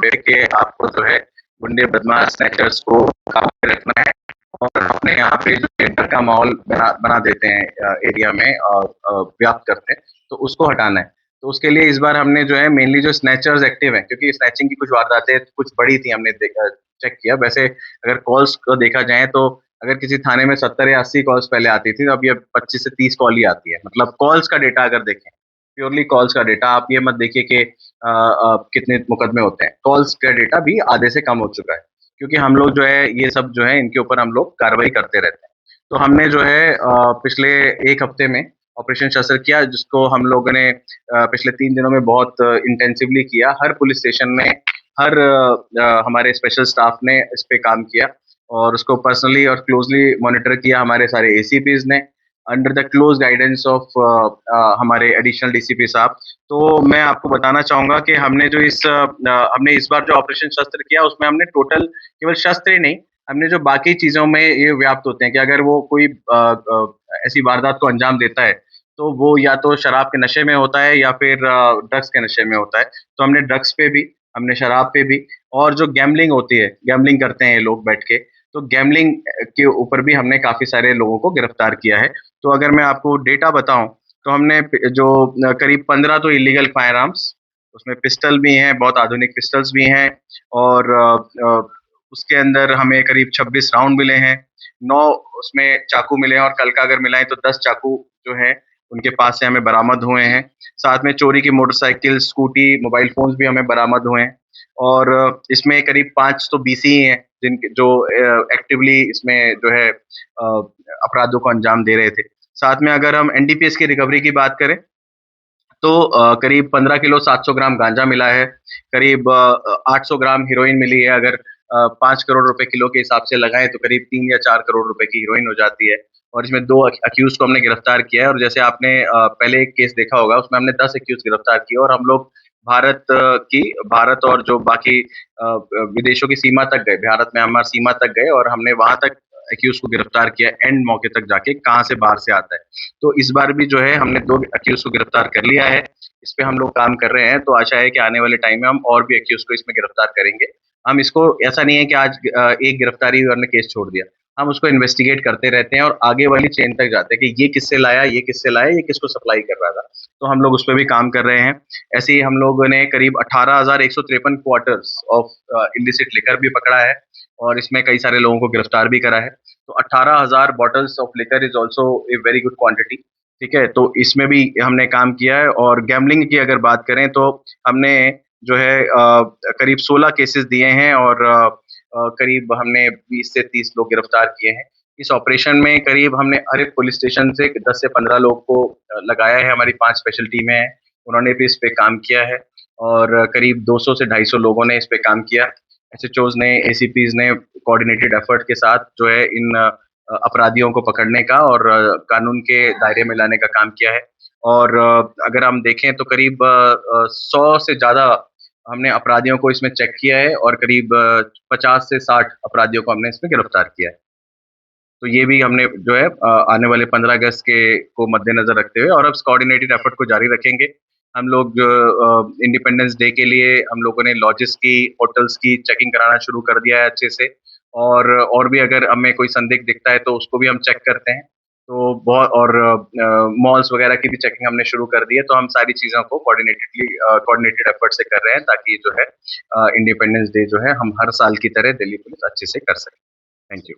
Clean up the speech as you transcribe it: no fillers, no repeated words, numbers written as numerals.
पे कि आपको जो है गुंडे, बदमाश, स्नैचर्स को काबू में रखना है और अपने यहाँ पे जो डर का माहौल बना देते हैं एरिया में और व्याप्त करते हैं, तो उसको हटाना है। तो उसके लिए इस बार हमने जो है मेनली जो स्नैचर्स एक्टिव हैं, क्योंकि स्नैचिंग की कुछ वारदातें कुछ बड़ी थी, हमने चेक किया। वैसे अगर कॉल्स को देखा जाए तो अगर किसी थाने में 70 या 80 कॉल्स पहले आती थी, तो अब ये 25 से 30 कॉल ही आती है। मतलब कॉल्स का डेटा अगर देखें, प्योरली कॉल्स का डेटा, आप ये मत देखिए कि कितने मुकदमे होते हैं। कॉल्स का डेटा भी आधे से कम हो चुका है, क्योंकि हम लोग जो है ये सब जो है इनके ऊपर हम लोग कार्रवाई करते रहते हैं। तो हमने जो है पिछले 1 हफ्ते में ऑपरेशन शस्त्र किया, जिसको हम लोगों ने पिछले 3 दिनों में बहुत इंटेंसिवली किया। हर पुलिस स्टेशन में हर हमारे स्पेशल स्टाफ ने इस पे काम किया और उसको पर्सनली और क्लोजली मॉनिटर किया हमारे सारे एसीपीज ने, under the close guidance of हमारे एडिशनल डीसीपी साहब। तो मैं आपको बताना चाहूंगा कि हमने इस बार जो ऑपरेशन शस्त्र किया, उसमें हमने टोटल केवल शस्त्र ही नहीं, हमने जो बाकी चीजों में ये व्याप्त होते हैं कि अगर वो कोई ऐसी वारदात को अंजाम देता है, तो वो या तो शराब के नशे में होता है या फिर ड्रग्स के नशे में होता है। तो हमने ड्रग्स पे भी, हमने शराब पे भी, और जो गैम्बलिंग होती है, गैम्बलिंग करते हैं ये लोग बैठ के, तो गैम्बलिंग के ऊपर भी हमने काफी सारे लोगों को गिरफ्तार किया है। तो अगर मैं आपको डेटा बताऊं, तो हमने जो करीब 15 तो इलीगल फायर आर्म्स, उसमें पिस्टल भी हैं, बहुत आधुनिक पिस्टल्स भी हैं, और उसके अंदर हमें करीब 26 राउंड मिले हैं, 9 उसमें चाकू मिले हैं, और कल का अगर मिलाएं तो 10 चाकू जो है उनके पास से हमें बरामद हुए हैं। साथ में चोरी की मोटरसाइकिल, स्कूटी, मोबाइल फोन्स भी हमें बरामद हुए हैं। और इसमें करीब 5 तो बीसी ही हैं जिनके जो एक्टिवली इसमें जो है अपराधों को अंजाम दे रहे थे। साथ में अगर हम एनडीपीएस की रिकवरी की बात करें, तो करीब 15 किलो 700 ग्राम गांजा मिला है, करीब 800 ग्राम हीरोइन मिली है। अगर 5 करोड़ रुपए किलो के हिसाब से लगाएं तो करीब 3 या 4 करोड़ रुपए की हीरोइन हो जाती है। और इसमें 2 अक्यूज को हमने गिरफ्तार किया है, और जैसे आपने पहले एक केस देखा होगा, उसमें हमने 10 अक्यूज गिरफ्तार किए, और हम लोग भारत और जो बाकी विदेशों की सीमा तक गए, भारत म्यांमार सीमा तक गए, और हमने वहां तक अक्यूज को गिरफ्तार किया, एंड मौके तक जाके कहाँ से बाहर से आता है। तो इस बार भी जो है हमने 2 अक्यूज को गिरफ्तार कर लिया है। इस पे हम लोग काम कर रहे हैं, तो आशा है कि आने वाले टाइम में हम और भी अक्यूज को इसमें गिरफ्तार करेंगे। हम इसको, ऐसा नहीं है कि आज एक गिरफ्तारी हुई और हमने केस छोड़ दिया, हम उसको इन्वेस्टिगेट करते रहते हैं और आगे वाली चेन तक जाते हैं कि ये किससे लाया, ये किससे लाया, ये किसको सप्लाई कर रहा था। तो हम लोग उस पर भी काम कर रहे हैं। ऐसे ही हम लोगों ने करीब 18,153 क्वार्टर्स ऑफ इलिसिट लिकर भी पकड़ा है, और इसमें कई सारे लोगों को गिरफ्तार भी करा है। तो 18,000 bottles of liquor is also a very good quantity. ठीक है, तो इसमें भी हमने काम किया है। और गैम्बलिंग की अगर बात करें, तो हमने जो है करीब 16 केसेस दिए हैं, और करीब हमने 20 से 30 लोग गिरफ्तार किए हैं। इस ऑपरेशन में करीब हमने हर एक पुलिस स्टेशन से 10 से 15 लोग को लगाया है। हमारी 5 स्पेशल टीमें हैं, उन्होंने भी इस पे काम किया है, और करीब 200 से 250 लोगों ने इस पे काम किया। एसएचओज ने, एसीपीज ने कोऑर्डिनेटेड एफर्ट के साथ जो है इन अपराधियों को पकड़ने का और कानून के दायरे में लाने का काम किया है। और अगर हम देखें तो करीब 100 से ज़्यादा हमने अपराधियों को इसमें चेक किया है, और करीब 50 से 60 अपराधियों को हमने इसमें गिरफ्तार किया है। तो ये भी हमने जो है आने वाले 15 अगस्त के को मद्देनजर रखते हुए और अब कोऑर्डिनेटेड एफर्ट को जारी रखेंगे। हम लोग इंडिपेंडेंस डे के लिए हम लोगों ने लॉजेस की, होटल्स की चेकिंग कराना शुरू कर दिया है अच्छे से, और भी अगर हमें कोई संदिग्ध दिखता है तो उसको भी हम चेक करते हैं। तो बहुत, और मॉल्स वगैरह की भी चेकिंग हमने शुरू कर दी है। तो हम सारी चीज़ों को कोऑर्डिनेटेड एफर्ट से कर रहे हैं, ताकि जो है इंडिपेंडेंस डे जो है हम हर साल की तरह दिल्ली पुलिस अच्छे से कर सके। Thank you.